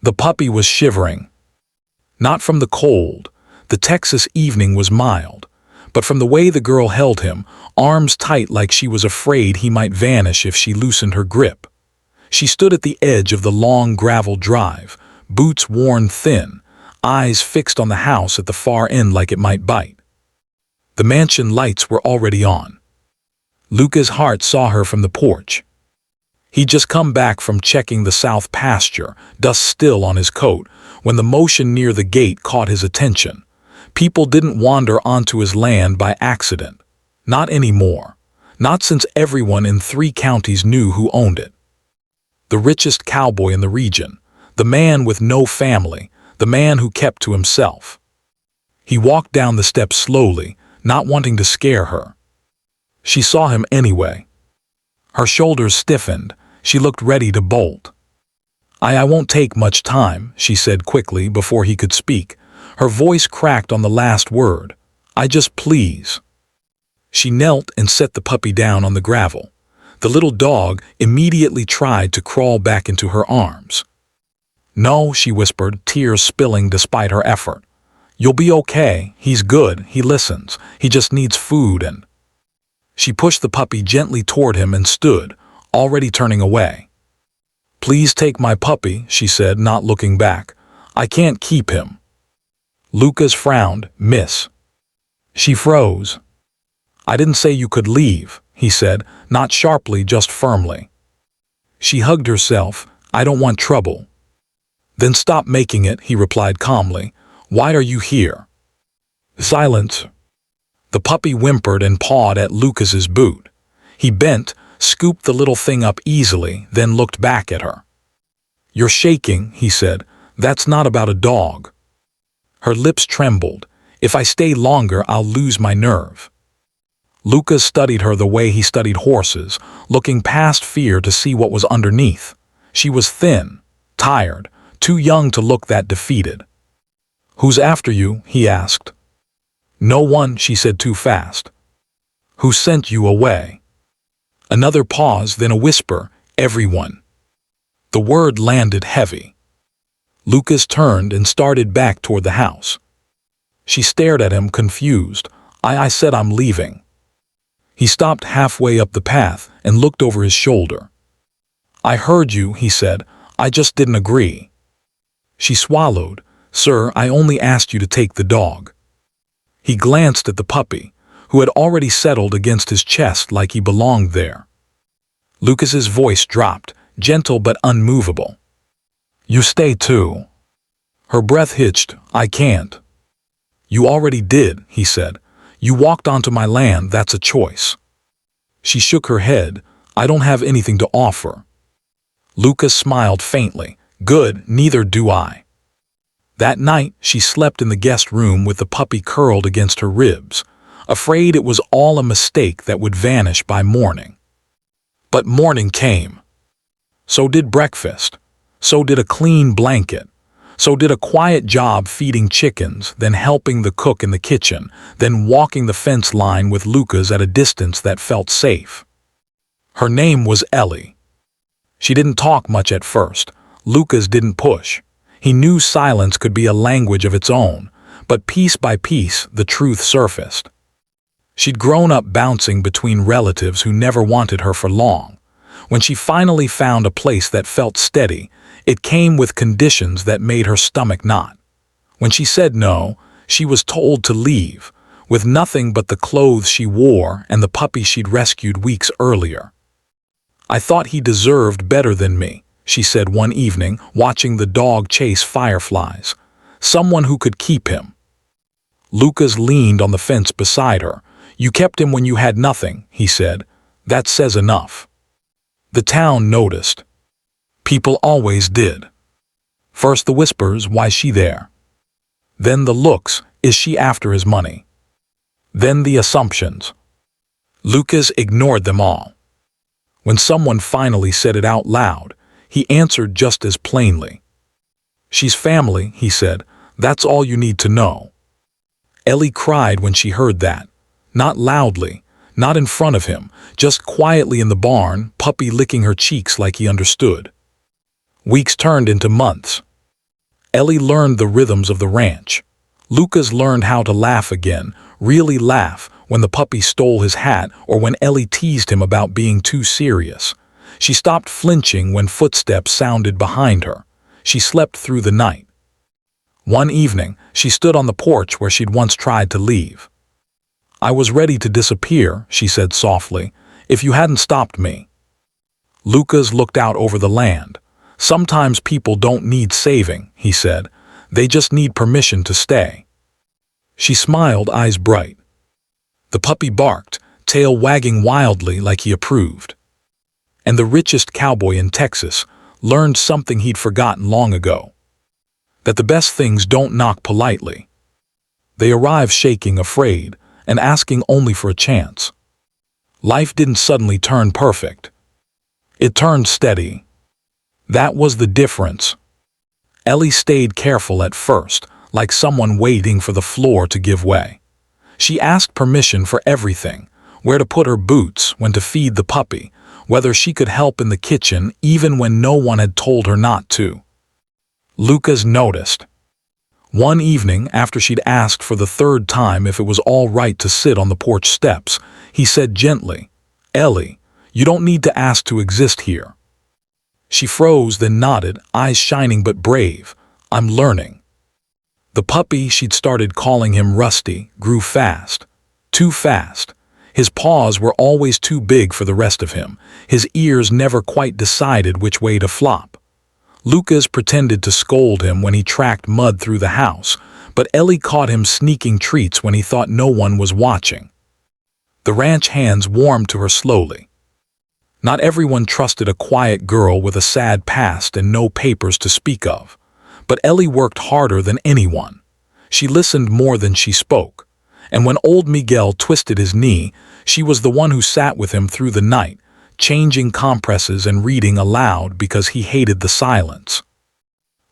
The puppy was shivering. Not from the cold, the Texas evening was mild, but from the way the girl held him, arms tight like she was afraid he might vanish if she loosened her grip. She stood at the edge of the long gravel drive, boots worn thin, eyes fixed on the house at the far end like it might bite. The mansion lights were already on. Luca's heart saw her from the porch. He'd just come back from checking the south pasture, dust still on his coat, when the motion near the gate caught his attention. People didn't wander onto his land by accident. Not anymore. Not since everyone in 3 counties knew who owned it. The richest cowboy in the region, the man with no family, the man who kept to himself. He walked down the steps slowly, not wanting to scare her. She saw him anyway. Her shoulders stiffened. She looked ready to bolt. I won't take much time," she said quickly before he could speak. Her voice cracked on the last word. "I just please." She knelt and set the puppy down on the gravel. The little dog immediately tried to crawl back into her arms. "No," she whispered, tears spilling despite her effort. "You'll be okay. He's good. He listens. He just needs food and—" She pushed the puppy gently toward him and stood, already turning away. "Please take my puppy," she said, not looking back. "I can't keep him." Lucas frowned. "Miss." She froze. "I didn't say you could leave," he said, not sharply, just firmly. She hugged herself. "I don't want trouble." "Then stop making it," he replied calmly. "Why are you here?" Silence. The puppy whimpered and pawed at Lucas's boot. He bent, scooped the little thing up easily, then looked back at her. "You're shaking," he said. "That's not about a dog." Her lips trembled. "If I stay longer, I'll lose my nerve." Lucas studied her the way he studied horses, looking past fear to see what was underneath. She was thin, tired, too young to look that defeated. "Who's after you?" he asked. "No one," she said too fast. "Who sent you away?" Another pause, then a whisper, "Everyone." The word landed heavy. Lucas turned and started back toward the house. She stared at him, confused. I said I'm leaving." He stopped halfway up the path and looked over his shoulder. "I heard you," he said. "I just didn't agree." She swallowed. "Sir, I only asked you to take the dog." He glanced at the puppy, who had already settled against his chest like he belonged there. Lucas's voice dropped, gentle but unmovable. "You stay too." Her breath hitched. "I can't." "You already did," he said. "You walked onto my land, that's a choice." She shook her head. "I don't have anything to offer." Lucas smiled faintly. "Good, neither do I." That night, she slept in the guest room with the puppy curled against her ribs, afraid it was all a mistake that would vanish by morning. But morning came. So did breakfast. So did a clean blanket. So did a quiet job feeding chickens, then helping the cook in the kitchen, then walking the fence line with Lucas at a distance that felt safe. Her name was Ellie. She didn't talk much at first. Lucas didn't push. He knew silence could be a language of its own, but piece by piece the truth surfaced. She'd grown up bouncing between relatives who never wanted her for long. When she finally found a place that felt steady, it came with conditions that made her stomach knot. When she said no, she was told to leave, with nothing but the clothes she wore and the puppy she'd rescued weeks earlier. "I thought he deserved better than me," she said one evening, watching the dog chase fireflies. "Someone who could keep him." Lucas leaned on the fence beside her. "You kept him when you had nothing," he said. "That says enough." The town noticed. People always did. First the whispers, "Why's she there?" Then the looks, "Is she after his money?" Then the assumptions. Lucas ignored them all. When someone finally said it out loud, he answered just as plainly. "She's family," he said. "That's all you need to know." Ellie cried when she heard that. Not loudly, not in front of him, just quietly in the barn, puppy licking her cheeks like he understood. Weeks turned into months. Ellie learned the rhythms of the ranch. Lucas learned how to laugh again, really laugh, when the puppy stole his hat or when Ellie teased him about being too serious. She stopped flinching when footsteps sounded behind her. She slept through the night. One evening, she stood on the porch where she'd once tried to leave. "I was ready to disappear," she said softly, "if you hadn't stopped me." Lucas looked out over the land. "Sometimes people don't need saving," he said. "They just need permission to stay." She smiled, eyes bright. The puppy barked, tail wagging wildly like he approved. And the richest cowboy in Texas learned something he'd forgotten long ago. That the best things don't knock politely. They arrive shaking, afraid, and asking only for a chance. Life didn't suddenly turn perfect. It turned steady. That was the difference. Ellie stayed careful at first, like someone waiting for the floor to give way. She asked permission for everything, where to put her boots, when to feed the puppy, whether she could help in the kitchen even when no one had told her not to. Lucas noticed. One evening, after she'd asked for the third time if it was all right to sit on the porch steps, he said gently, "Ellie, you don't need to ask to exist here." She froze, then nodded, eyes shining but brave. "I'm learning." The puppy, she'd started calling him Rusty, grew fast. Too fast. His paws were always too big for the rest of him. His ears never quite decided which way to flop. Lucas pretended to scold him when he tracked mud through the house, but Ellie caught him sneaking treats when he thought no one was watching. The ranch hands warmed to her slowly. Not everyone trusted a quiet girl with a sad past and no papers to speak of. But Ellie worked harder than anyone. She listened more than she spoke. And when old Miguel twisted his knee, she was the one who sat with him through the night, changing compresses and reading aloud because he hated the silence.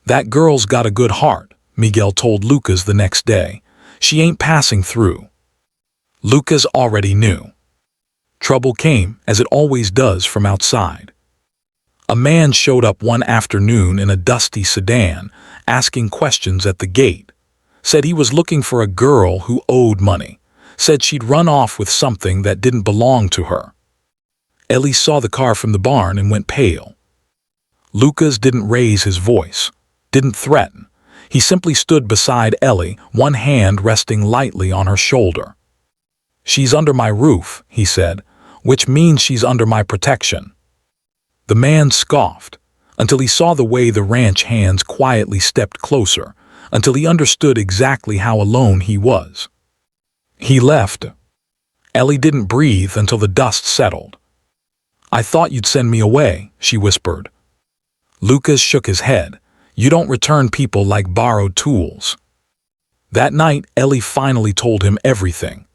"That girl's got a good heart," Miguel told Lucas the next day. "She ain't passing through." Lucas already knew. Trouble came, as it always does, from outside. A man showed up one afternoon in a dusty sedan, asking questions at the gate. Said he was looking for a girl who owed money. Said she'd run off with something that didn't belong to her. Ellie saw the car from the barn and went pale. Lucas didn't raise his voice, didn't threaten. He simply stood beside Ellie, one hand resting lightly on her shoulder. "She's under my roof," he said, "which means she's under my protection." The man scoffed, until he saw the way the ranch hands quietly stepped closer, until he understood exactly how alone he was. He left. Ellie didn't breathe until the dust settled. "I thought you'd send me away," she whispered. Lucas shook his head. "You don't return people like borrowed tools." That night, Ellie finally told him everything.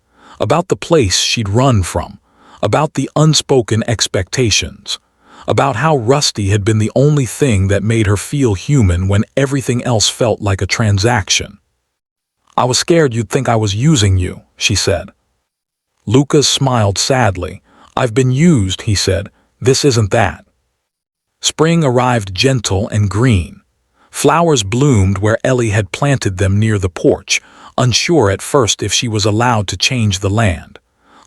About the place she'd run from, about the unspoken expectations, about how Rusty had been the only thing that made her feel human when everything else felt like a transaction. "I was scared you'd think I was using you," she said. Lucas smiled sadly. "I've been used," he said. "This isn't that." Spring arrived gentle and green. Flowers bloomed where Ellie had planted them near the porch, unsure at first if she was allowed to change the land.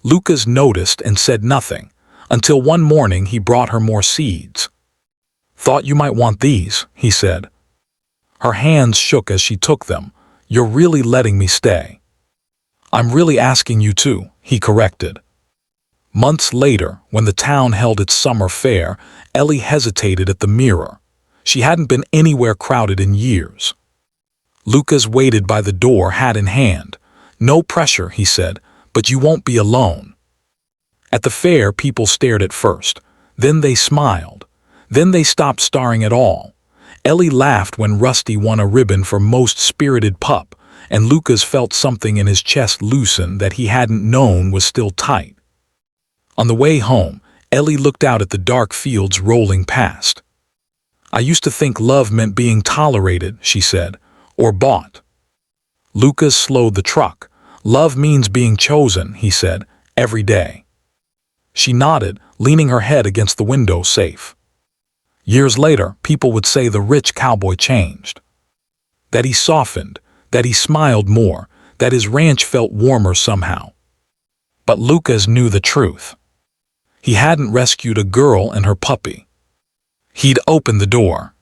Lucas noticed and said nothing, until one morning he brought her more seeds. "Thought you might want these," he said. Her hands shook as she took them. "You're really letting me stay." "I'm really asking you to," he corrected. Months later, when the town held its summer fair, Ellie hesitated at the mirror. She hadn't been anywhere crowded in years. Lucas waited by the door, hat in hand. "No pressure," he said, "but you won't be alone." At the fair, people stared at first. Then they smiled. Then they stopped staring at all. Ellie laughed when Rusty won a ribbon for most spirited pup, and Lucas felt something in his chest loosen that he hadn't known was still tight. On the way home, Ellie looked out at the dark fields rolling past. "I used to think love meant being tolerated," she said, "or bought." Lucas slowed the truck. "Love means being chosen," he said, "every day." She nodded, leaning her head against the window safe. Years later, people would say the rich cowboy changed. that he softened, that he smiled more, that his ranch felt warmer somehow. But Lucas knew the truth. He hadn't rescued a girl and her puppy. He'd opened the door.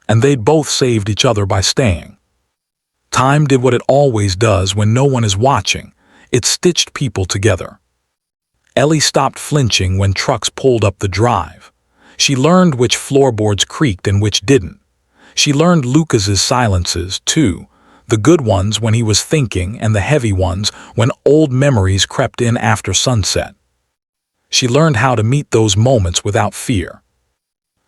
And they'd both saved each other by staying. Time did what it always does when no one is watching. It stitched people together. Ellie stopped flinching when trucks pulled up the drive. She learned which floorboards creaked and which didn't. She learned Lucas's silences, too, the good ones when he was thinking and the heavy ones when old memories crept in after sunset. She learned how to meet those moments without fear.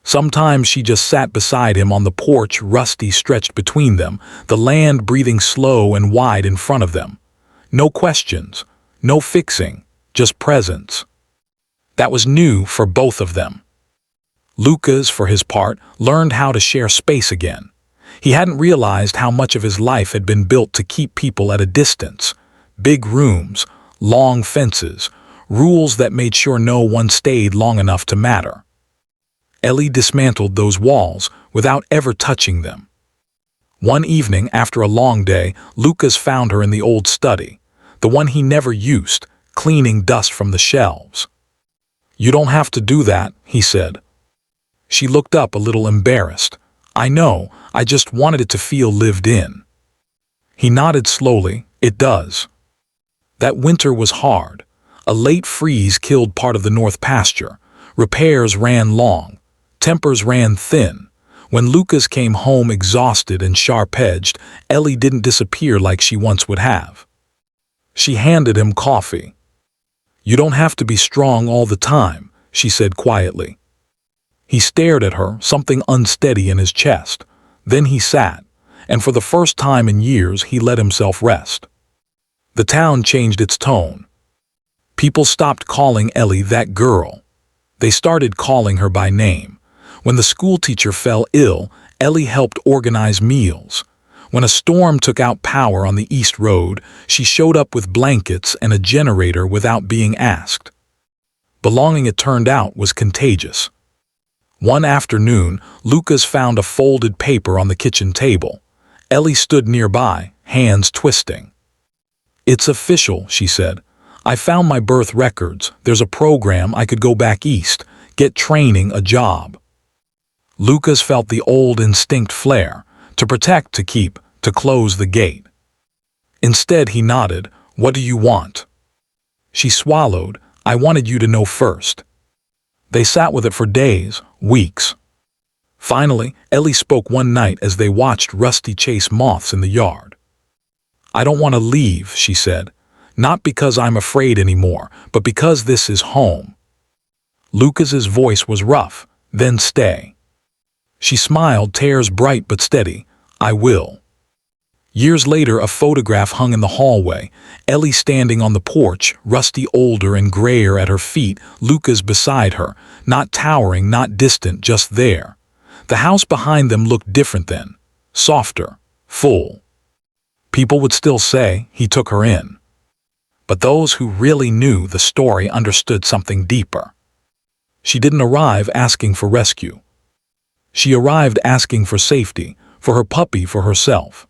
Sometimes she just sat beside him on the porch, Rusty stretched between them, the land breathing slow and wide in front of them. No questions, no fixing, just presence. That was new for both of them. Lucas, for his part, learned how to share space again. He hadn't realized how much of his life had been built to keep people at a distance. Big rooms, long fences, rules that made sure no one stayed long enough to matter. Ellie dismantled those walls without ever touching them. One evening, after a long day, Lucas found her in the old study, the one he never used, cleaning dust from the shelves. "You don't have to do that," he said. She looked up a little embarrassed. "I know, I just wanted it to feel lived in." He nodded slowly. "It does." That winter was hard. A late freeze killed part of the north pasture. Repairs ran long. Tempers ran thin. When Lucas came home exhausted and sharp-edged, Ellie didn't disappear like she once would have. She handed him coffee. "You don't have to be strong all the time," she said quietly. He stared at her, something unsteady in his chest. Then he sat, and for the first time in years he let himself rest. The town changed its tone. People stopped calling Ellie that girl. They started calling her by name. When the schoolteacher fell ill, Ellie helped organize meals. When a storm took out power on the East Road, she showed up with blankets and a generator without being asked. Belonging, it turned out, was contagious. One afternoon, Lucas found a folded paper on the kitchen table. Ellie stood nearby, hands twisting. "It's official," she said. "I found my birth records. There's a program. I could go back east, get training, a job." Lucas felt the old instinct flare, to protect, to keep, to close the gate. Instead, he nodded. "What do you want?" She swallowed. "I wanted you to know first." They sat with it for days, weeks. Finally, Ellie spoke one night as they watched Rusty chase moths in the yard. "I don't want to leave," she said. "Not because I'm afraid anymore, but because this is home." Lucas's voice was rough. "Then stay." She smiled, tears bright but steady. "I will." Years later, a photograph hung in the hallway. Ellie standing on the porch, Rusty older and grayer at her feet, Lucas beside her, not towering, not distant, just there. The house behind them looked different then, softer, full. People would still say, "He took her in." But those who really knew the story understood something deeper. She didn't arrive asking for rescue. She arrived asking for safety, for her puppy, for herself.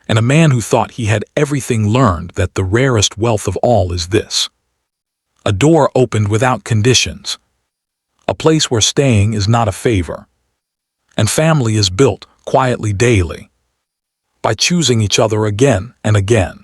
And a man who thought he had everything learned that the rarest wealth of all is this. A door opened without conditions. A place where staying is not a favor. And family is built quietly daily. By choosing each other again and again.